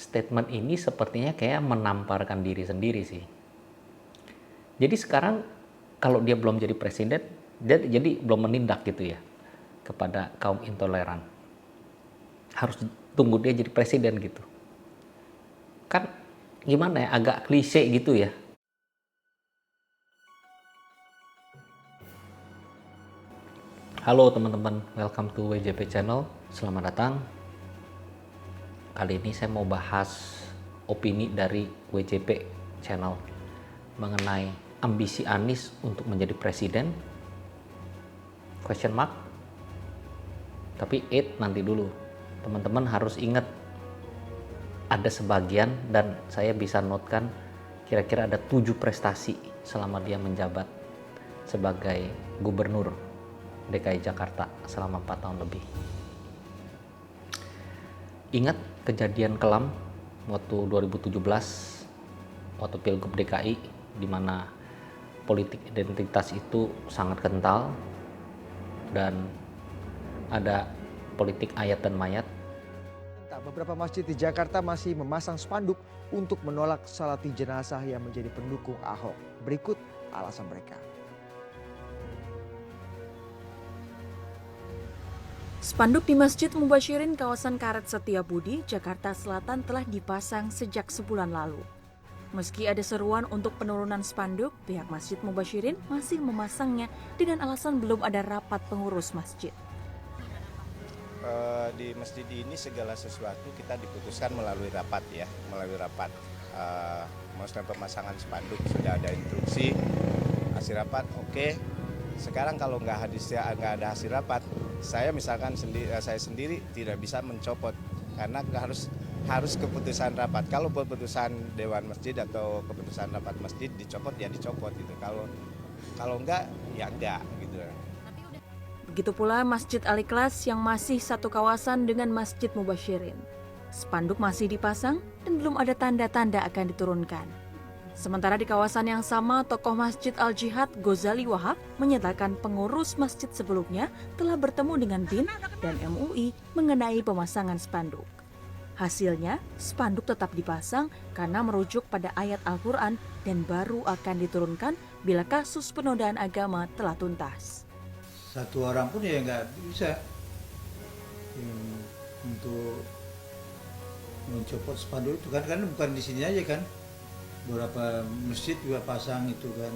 statement ini sepertinya kayak menamparkan diri sendiri sih. Jadi sekarang kalau dia belum jadi presiden, dia jadi belum menindak gitu ya kepada kaum intoleran. Harus tunggu dia jadi presiden gitu. Kan gimana ya, agak klise gitu ya. Halo teman-teman, welcome to WJP Channel. Selamat datang. Kali ini saya mau bahas opini dari WJP Channel mengenai ambisi Anies untuk menjadi presiden. Question mark. Tapi nanti dulu. Teman-teman harus ingat ada sebagian dan saya bisa notekan kira-kira ada 7 prestasi selama dia menjabat sebagai gubernur DKI Jakarta selama 4 tahun lebih. Ingat kejadian kelam waktu 2017 waktu Pilgub DKI di mana politik identitas itu sangat kental dan ada politik ayat dan mayat. Beberapa masjid di Jakarta masih memasang spanduk untuk menolak salati jenazah yang menjadi pendukung Ahok. Berikut alasan mereka. Spanduk di Masjid Mubasyirin kawasan Karet Setiabudi, Jakarta Selatan telah dipasang sejak sebulan lalu. Meski ada seruan untuk penurunan spanduk, pihak Masjid Mubasyirin masih memasangnya dengan alasan belum ada rapat pengurus masjid. Di masjid ini segala sesuatu kita diputuskan melalui rapat ya, maksudnya pemasangan spanduk sudah ada instruksi, hasil rapat oke. Sekarang kalau nggak ada hasil rapat, saya misalkan saya sendiri tidak bisa mencopot karena harus keputusan rapat. Kalau keputusan dewan masjid atau keputusan rapat masjid dicopot ya dicopot gitu. Kalau enggak ya enggak gitu. Begitu pula Masjid Al-Ikhlas yang masih satu kawasan dengan Masjid Mubasyirin. Spanduk masih dipasang dan belum ada tanda-tanda akan diturunkan. Sementara di kawasan yang sama, tokoh Masjid Al-Jihad Ghazali Wahab menyatakan pengurus masjid sebelumnya telah bertemu dengan BIN dan MUI mengenai pemasangan spanduk. Hasilnya, spanduk tetap dipasang karena merujuk pada ayat Al-Quran dan baru akan diturunkan bila kasus penodaan agama telah tuntas. Satu orang pun ya nggak bisa untuk mencopot spanduk itu kan bukan di sini aja kan, beberapa masjid juga pasang itu kan.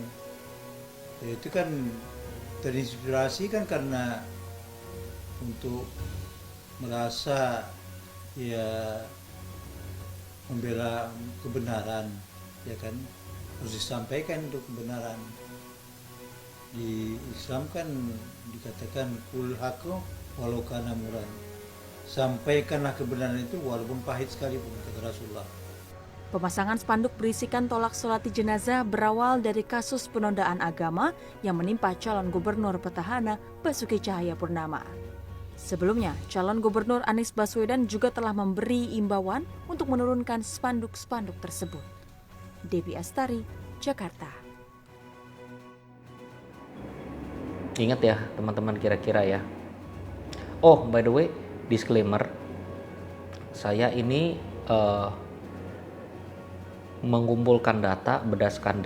Ya, itu kan terinspirasi kan karena untuk merasa ya membela kebenaran, ya kan harus disampaikan untuk kebenaran. Di Islam kan dikatakan kul haqqo walau kana muran. Sampaikanlah kebenaran itu walaupun pahit sekalipun, kata Rasulullah. Pemasangan spanduk berisikan tolak salati jenazah berawal dari kasus penodaan agama yang menimpa calon gubernur petahana Basuki Cahayapurnama. Sebelumnya, calon gubernur Anies Baswedan juga telah memberi imbauan untuk menurunkan spanduk-spanduk tersebut. Debbie Astari, Jakarta. Ingat ya teman-teman kira-kira ya. Oh by the way, disclaimer, saya ini mengumpulkan data berdasarkan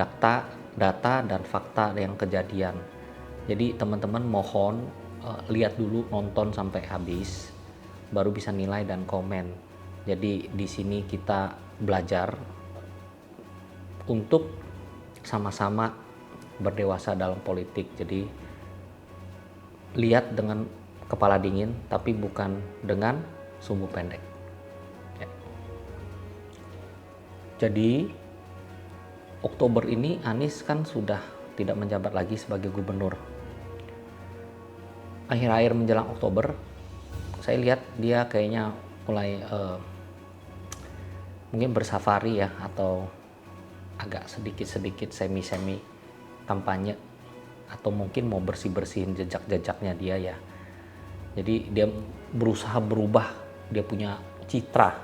data dan fakta yang kejadian. Jadi teman-teman mohon lihat dulu, nonton sampai habis, baru bisa nilai dan komen. Jadi di sini kita belajar untuk sama-sama berdewasa dalam politik. Jadi lihat dengan kepala dingin, tapi bukan dengan sumbu pendek. Ya. Jadi Oktober ini Anies kan sudah tidak menjabat lagi sebagai gubernur. Akhir-akhir menjelang Oktober, saya lihat dia kayaknya mulai mungkin bersafari ya, atau agak sedikit-sedikit semi-semi kampanye, atau mungkin mau bersih-bersihin jejak-jejaknya dia ya. Jadi dia berusaha berubah, dia punya citra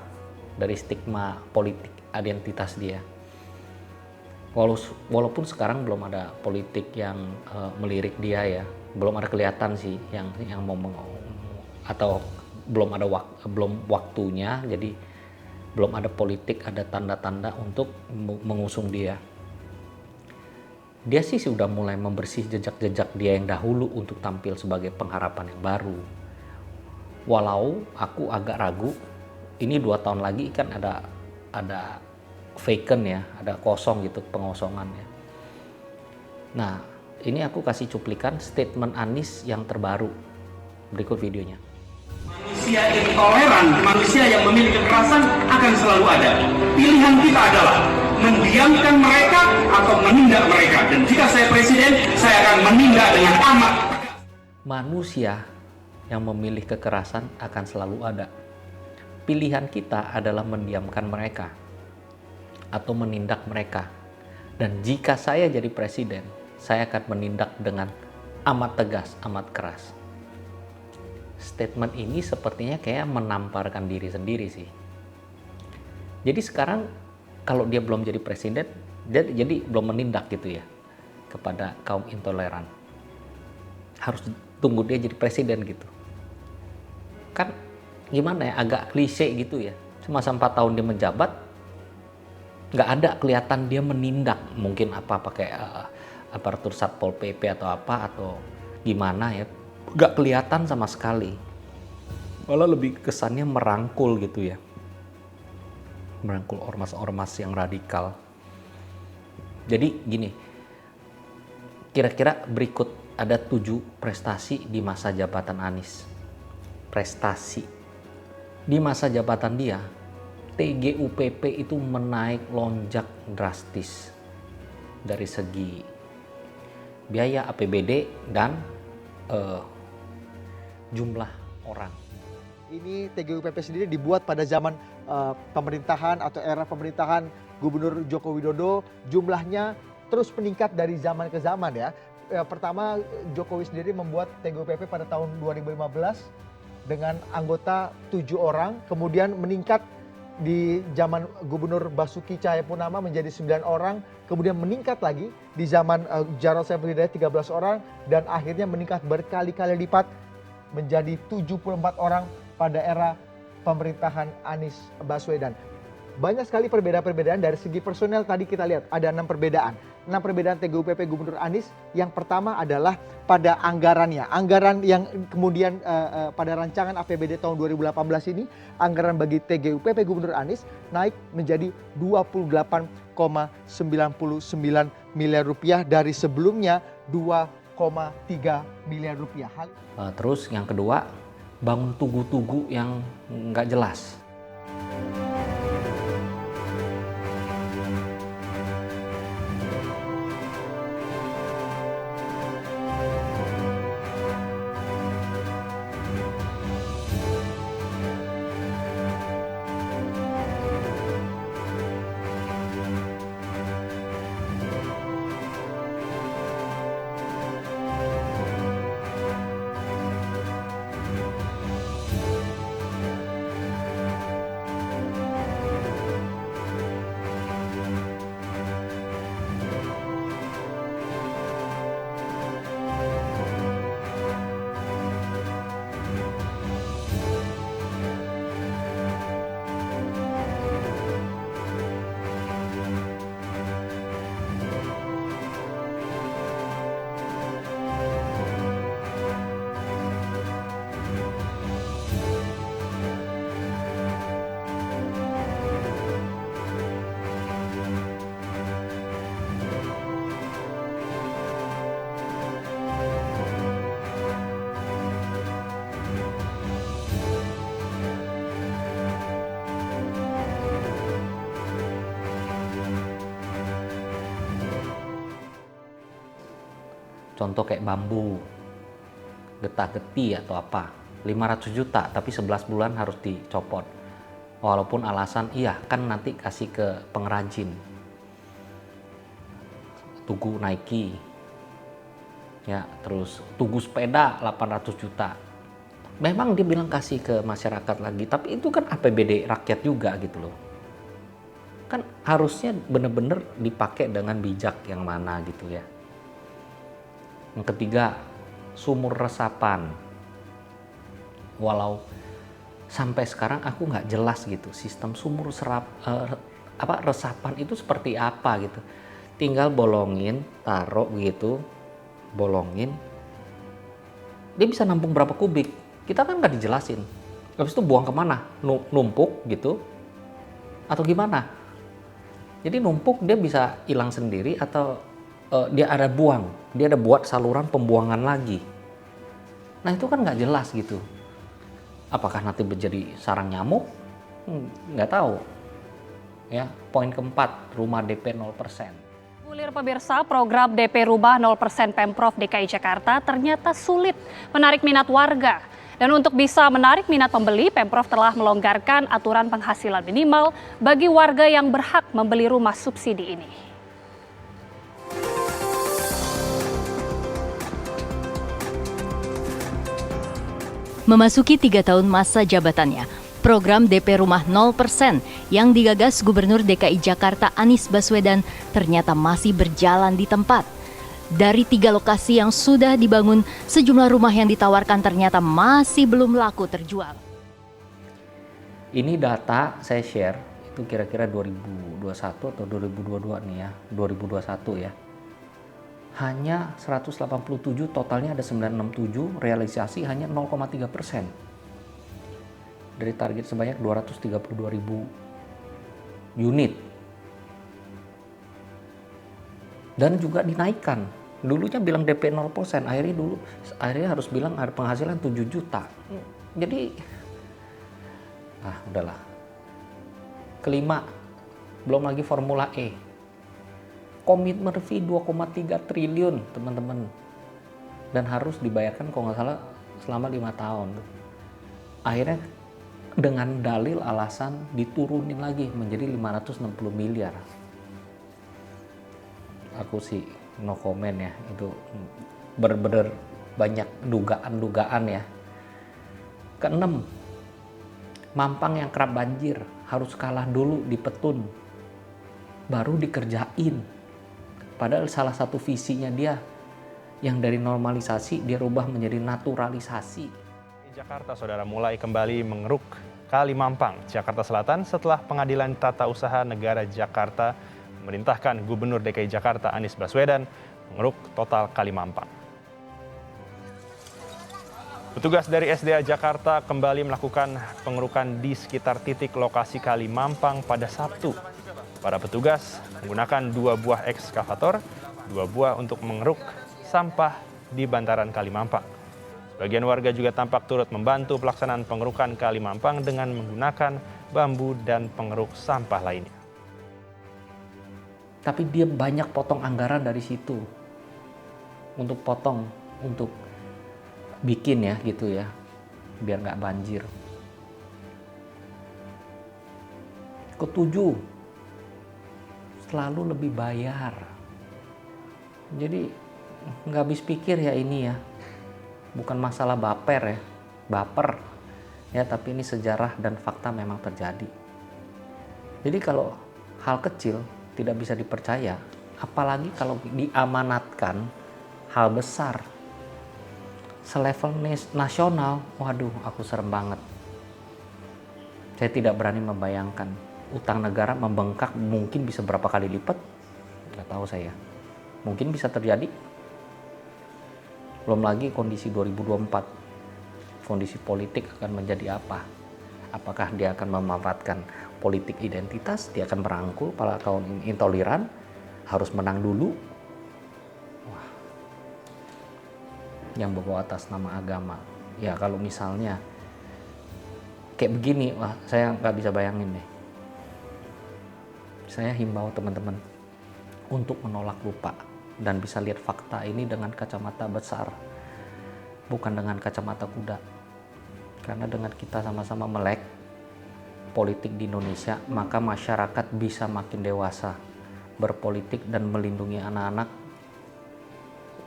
dari stigma politik identitas dia. Walaupun sekarang belum ada politik yang melirik dia ya, belum ada kelihatan sih yang mau atau belum waktunya. Jadi belum ada politik, ada tanda-tanda untuk mengusung dia. Dia sih sudah mulai membersih jejak-jejak dia yang dahulu untuk tampil sebagai pengharapan yang baru. Walau aku agak ragu, ini 2 tahun lagi kan ada vacant ya, ada kosong gitu, pengosongan ya. Nah, ini aku kasih cuplikan statement Anies yang terbaru. Berikut videonya. Manusia intoleran, manusia yang memiliki kekerasan akan selalu ada. Pilihan kita adalah mendiamkan mereka atau menindak mereka. Dan jika saya presiden, saya akan menindak dengan amat. Manusia yang memilih kekerasan akan selalu ada. Pilihan kita adalah mendiamkan mereka atau menindak mereka. Dan jika saya jadi presiden, saya akan menindak dengan amat tegas, amat keras. Statement ini sepertinya kayak menamparkan diri sendiri sih. Jadi sekarang kalau dia belum jadi presiden, dia jadi belum menindak gitu ya kepada kaum intoleran. Harus tunggu dia jadi presiden gitu. Kan gimana ya, agak klise gitu ya. Cuma 4 tahun dia menjabat, nggak ada kelihatan dia menindak. Mungkin apa pakai aparatur Satpol PP atau apa atau gimana ya. Nggak kelihatan sama sekali. Malah lebih kesannya merangkul gitu ya. Merangkul ormas-ormas yang radikal. Jadi gini, kira-kira berikut ada 7 prestasi di masa jabatan Anies. Prestasi. Di masa jabatan dia, TGUPP itu menaik lonjak drastis dari segi biaya APBD dan jumlah orang. Ini TGUPP sendiri dibuat pada zaman pemerintahan atau era pemerintahan Gubernur Joko Widodo. Jumlahnya terus meningkat dari zaman ke zaman ya. Pertama Jokowi sendiri membuat TGUPP pada tahun 2015 dengan anggota 7 orang. Kemudian meningkat di zaman Gubernur Basuki Cahayapurnama menjadi 9 orang. Kemudian meningkat lagi di zaman Jarod Saiful Hidayat 13 orang. Dan akhirnya meningkat berkali-kali lipat menjadi 74 orang pada era pemerintahan Anies Baswedan. Banyak sekali perbedaan-perbedaan dari segi personel. Tadi kita lihat ada 6 perbedaan. 6 perbedaan TGUPP Gubernur Anies. Yang pertama adalah pada anggarannya. Anggaran yang kemudian pada rancangan APBD tahun 2018 ini, anggaran bagi TGUPP Gubernur Anies naik menjadi 28,99 miliar rupiah dari sebelumnya 2,3 miliar rupiah. Terus yang kedua, bangun tugu-tugu yang nggak jelas. Contoh kayak bambu, getah-getih atau apa, 500 juta tapi 11 bulan harus dicopot. Walaupun alasan iya kan nanti kasih ke pengrajin. Tugu Nike, ya terus tugu sepeda 800 juta. Memang dia bilang kasih ke masyarakat lagi, tapi itu kan APBD rakyat juga gitu loh. Kan harusnya bener-bener dipakai dengan bijak yang mana gitu ya. Yang ketiga, sumur resapan. Walau Sampai sekarang aku nggak jelas gitu sistem sumur resapan itu seperti apa gitu. Tinggal bolongin, taruh begitu, bolongin, dia bisa nampung berapa kubik. Kita kan nggak dijelasin. Habis itu buang kemana? Numpuk gitu atau gimana? Jadi numpuk dia bisa hilang sendiri atau dia ada buat saluran pembuangan lagi. Nah itu kan nggak jelas gitu. Apakah nanti menjadi sarang nyamuk? Nggak tahu. Ya, poin keempat, rumah DP 0%. Bulir pemirsa, program DP Rumah 0% Pemprov DKI Jakarta ternyata sulit menarik minat warga. Dan untuk bisa menarik minat pembeli, Pemprov telah melonggarkan aturan penghasilan minimal bagi warga yang berhak membeli rumah subsidi ini. Memasuki 3 tahun masa jabatannya, program DP Rumah 0% yang digagas Gubernur DKI Jakarta Anies Baswedan ternyata masih berjalan di tempat. Dari 3 lokasi yang sudah dibangun, sejumlah rumah yang ditawarkan ternyata masih belum laku terjual. Ini data saya share, itu kira-kira 2021 atau 2022 nih ya, 2021 ya. Hanya 187, totalnya ada 967, realisasi hanya 0,3%. Dari target sebanyak 232.000 unit. Dan juga dinaikkan. Dulunya bilang DP 0%, akhirnya harus bilang ada penghasilan 7 juta. Jadi, udahlah. Kelima, belum lagi Formula E. Komitmen fee 2,3 triliun teman-teman. Dan harus dibayarkan kalau nggak salah selama 5 tahun. Akhirnya dengan dalil alasan diturunin lagi menjadi 560 miliar. Aku sih no comment ya, itu bener-bener banyak dugaan-dugaan ya. Keenam, Mampang yang kerap banjir harus kalah dulu di Petun, baru dikerjain. Padahal salah satu visinya dia yang dari normalisasi dia rubah menjadi naturalisasi. Jakarta, saudara, mulai kembali mengeruk Kali Mampang, Jakarta Selatan setelah Pengadilan Tata Usaha Negara Jakarta memerintahkan Gubernur DKI Jakarta Anies Baswedan mengeruk total Kali Mampang. Petugas dari SDA Jakarta kembali melakukan pengerukan di sekitar titik lokasi Kali Mampang pada Sabtu. Para petugas menggunakan 2 buah ekskavator, 2 buah untuk mengeruk sampah di bantaran Kali Mampang. Sebagian warga juga tampak turut membantu pelaksanaan pengerukan Kali Mampang dengan menggunakan bambu dan pengeruk sampah lainnya. Tapi dia banyak potong anggaran dari situ. Untuk bikin ya gitu ya, biar nggak banjir. Ketujuh, selalu lebih bayar. Jadi nggak habis pikir ya ini ya. Bukan masalah baper ya, tapi ini sejarah dan fakta memang terjadi. Jadi kalau hal kecil tidak bisa dipercaya, apalagi kalau diamanatkan hal besar selevel nasional, waduh aku serem banget. Saya tidak berani membayangkan utang negara membengkak mungkin bisa berapa kali lipat, nggak tahu saya. Mungkin bisa terjadi. Belum lagi kondisi 2024, kondisi politik akan menjadi apa? Apakah dia akan memanfaatkan politik identitas, dia akan merangkul para kaum intoleran, harus menang dulu. Wah, yang berbawa atas nama agama. Ya kalau misalnya kayak begini, wah saya nggak bisa bayangin deh. Saya himbau teman-teman untuk menolak lupa dan bisa lihat fakta ini dengan kacamata besar, bukan dengan kacamata kuda. Karena dengan kita sama-sama melek politik di Indonesia, maka masyarakat bisa makin dewasa berpolitik dan melindungi anak-anak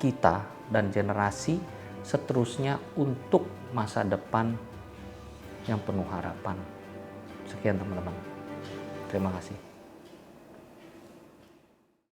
kita dan generasi seterusnya untuk masa depan yang penuh harapan. Sekian teman-teman. Terima kasih.